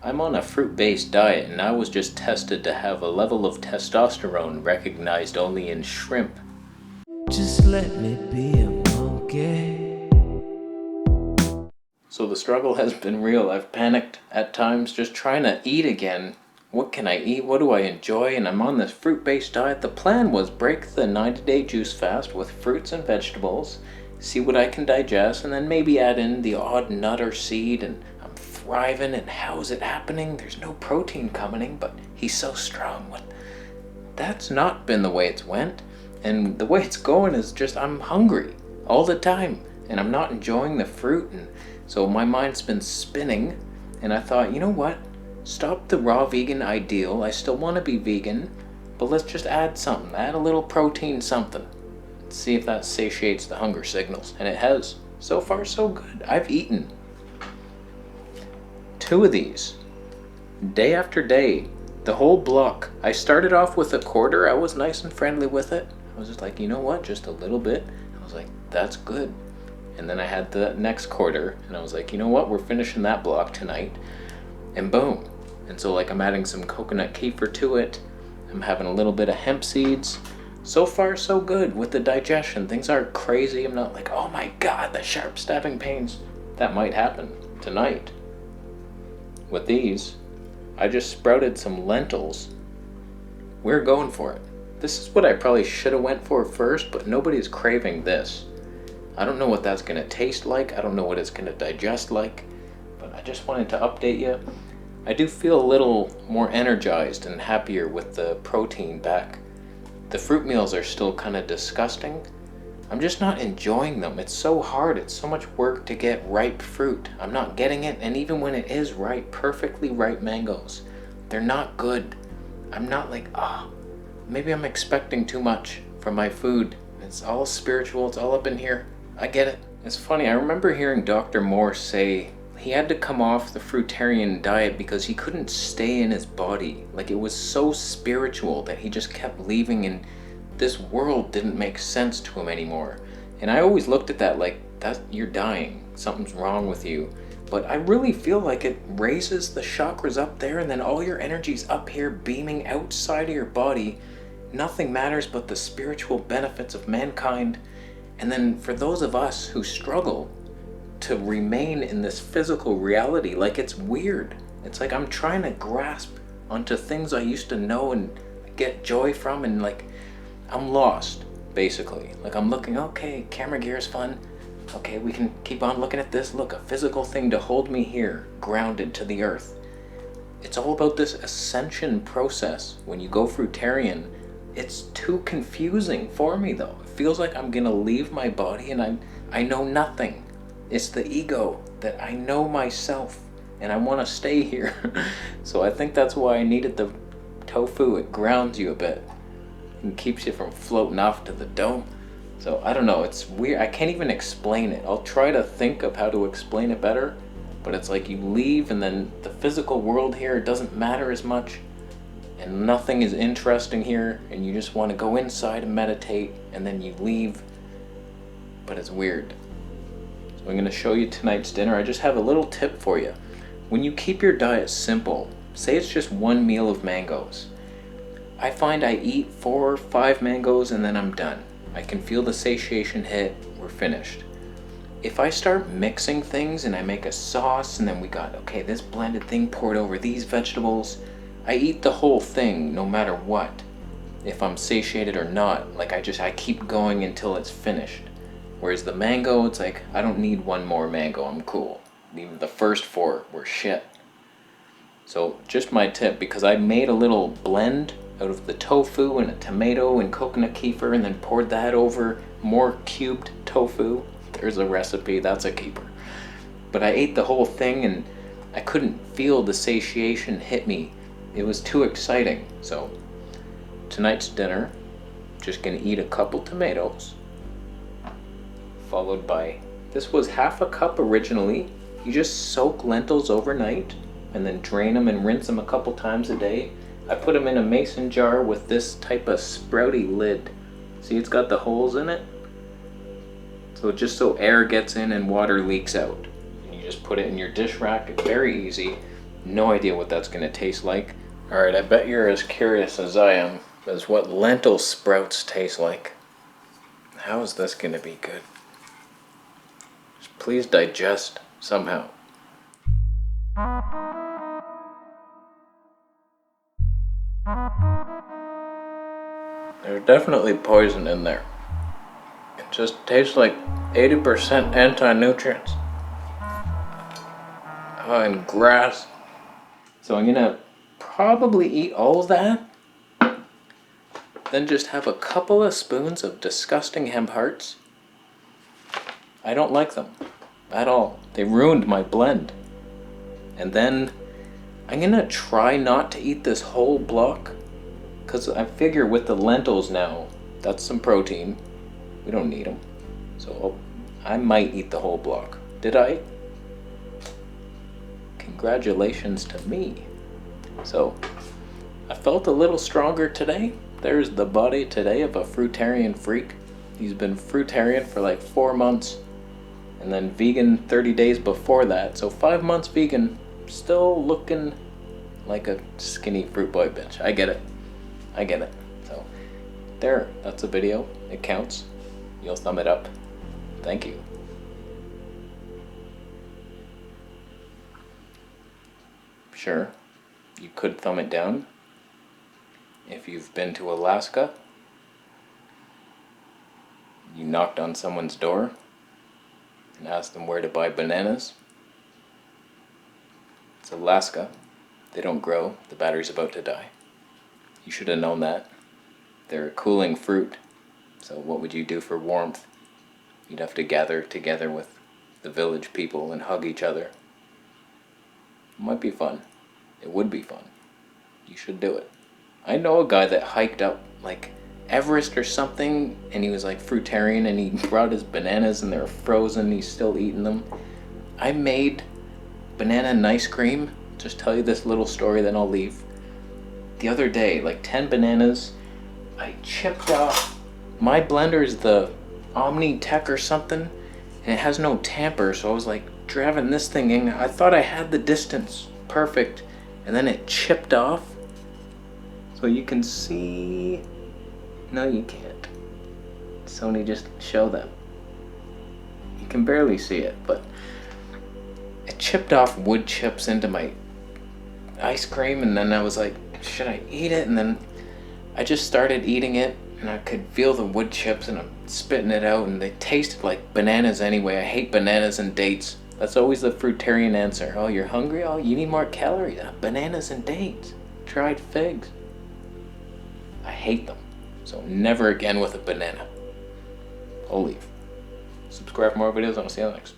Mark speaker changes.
Speaker 1: I'm on a fruit-based diet and I was just tested to have a level of testosterone recognized only in shrimp.
Speaker 2: Just let me be a monkey.
Speaker 1: So the struggle has been real. I've panicked at times just trying to eat again. What can I eat? What do I enjoy? And I'm on this fruit-based diet. The plan was break the 90-day juice fast with fruits and vegetables, see what I can digest, and then maybe add in the odd nut or seed, and I'm thriving. And how is it happening? There's no protein coming in, but he's so strong. What? That's not been the way it's went. And the way it's going is just I'm hungry all the time and I'm not enjoying the fruit, and so my mind's been spinning, and I thought, you know what? Stop the raw vegan ideal. I still want to be vegan, but let's just add something. Add a little protein something. See if that satiates the hunger signals. And it has. So far so good. I've eaten 2 of these day after day. The whole block. I started off with a quarter. I was nice and friendly with it. I was just like, you know what? Just a little bit. I was like, that's good. And then I had the next quarter, and I was like, you know what? We're finishing that block tonight. And boom. And so like I'm adding some coconut kefir to it. I'm having a little bit of hemp seeds. So far so good with the digestion. Things aren't crazy. I'm not like, oh my God, the sharp stabbing pains. That might happen tonight. With these, I just sprouted some lentils. We're going for it. This is what I probably should have went for first, but nobody's craving this. I don't know what that's going to taste like. I don't know what it's going to digest like, but I just wanted to update you. I do feel a little more energized and happier with the protein back. The fruit meals are still kind of disgusting. I'm just not enjoying them. It's so hard. It's so much work to get ripe fruit. I'm not getting it, and even when it is ripe, perfectly ripe mangoes, they're not good. I'm not like, maybe I'm expecting too much from my food. It's all spiritual. It's all up in here. I get it. It's funny. I remember hearing Dr. Moore say he had to come off the fruitarian diet because he couldn't stay in his body. Like it was so spiritual that he just kept leaving, and this world didn't make sense to him anymore. And I always looked at that like, you're dying. Something's wrong with you. But I really feel like it raises the chakras up there, and then all your energy's up here beaming outside of your body. Nothing matters but the spiritual benefits of mankind. And then for those of us who struggle to remain in this physical reality, like it's weird. It's like I'm trying to grasp onto things I used to know and get joy from, and like I'm lost, basically. Like I'm looking, okay, camera gear is fun. Okay, we can keep on looking at this. Look, a physical thing to hold me here, grounded to the earth. It's all about this ascension process. When you go fruitarian, it's too confusing for me though. It feels like I'm gonna leave my body and I know nothing. It's the ego that I know myself and I want to stay here. So I think that's why I needed the tofu. It grounds you a bit and keeps you from floating off to the dome. So I don't know, it's weird. I can't even explain it. I'll try to think of how to explain it better, but it's like you leave and then the physical world here doesn't matter as much. And nothing is interesting here, and you just want to go inside and meditate, and then you leave. But it's weird. So I'm going to show you tonight's dinner. I just have a little tip for you. When you keep your diet simple, say it's just 1 meal of mangoes. I find I eat 4 or 5 mangoes and then I'm done. I can feel the satiation hit, we're finished. If I start mixing things and I make a sauce and then we got, okay, this blended thing poured over these vegetables, I eat the whole thing no matter what, if I'm satiated or not. Like I keep going until it's finished. Whereas the mango, it's like, I don't need 1 more mango, I'm cool. Even the first 4 were shit. So just my tip, because I made a little blend out of the tofu and a tomato and coconut kefir and then poured that over more cubed tofu. There's a recipe, that's a keeper. But I ate the whole thing and I couldn't feel the satiation hit me. It was too exciting. So tonight's dinner, just gonna eat a couple tomatoes, followed by, this was half a cup originally. You just soak lentils overnight and then drain them and rinse them a couple times a day. I put them in a mason jar with this type of sprouty lid. See, it's got the holes in it. So just so air gets in and water leaks out. And you just put it in your dish rack, it's very easy. No idea what that's gonna taste like. Alright, I bet you're as curious as I am as what lentil sprouts taste like. How is this gonna be good? Just please digest somehow. There's definitely poison in there. It just tastes like 80% anti-nutrients. Oh, and grass. So I'm gonna probably eat all of that, then just have a couple of spoons of disgusting hemp hearts. I don't like them at all. They ruined my blend. And then I'm gonna try not to eat this whole block, because I figure with the lentils now, that's some protein. We don't need them. So I might eat the whole block. Did I? Congratulations to me. So I felt a little stronger today. There's the body today of a fruitarian freak. He's been fruitarian for like 4 months, and then vegan 30 days before that. So 5 months vegan, still looking like a skinny fruit boy bitch. I get it. So there, that's a video. It counts. You'll thumb it up. Thank you. Sure, you could thumb it down if you've been to Alaska. You knocked on someone's door and asked them where to buy bananas. It's Alaska. They don't grow. The battery's about to die. You should have known that. They're a cooling fruit. So what would you do for warmth? You'd have to gather together with the village people and hug each other. It might be fun. It would be fun. You should do it. I know a guy that hiked up like Everest or something, and he was like fruitarian, and he brought his bananas and they're frozen. He's still eating them. I made banana and ice cream. Just tell you this little story, then I'll leave. The other day, like 10 bananas, I chipped off. My blender is the Omni Tech or something, and it has no tamper, so I was like driving this thing in. I thought I had the distance perfect, and then it chipped off. So you can see. No, you can't. Sony, just show them. You can barely see it, but it chipped off wood chips into my ice cream, and then I was like, should I eat it? And then I just started eating it, and I could feel the wood chips, and I'm spitting it out, and they tasted like bananas anyway. I hate bananas and dates. That's always the fruitarian answer. Oh, you're hungry? Oh, you need more calories. Bananas and dates. Dried figs. I hate them. So never again with a banana. I'll leave. Subscribe for more videos, and I'll see you on the next.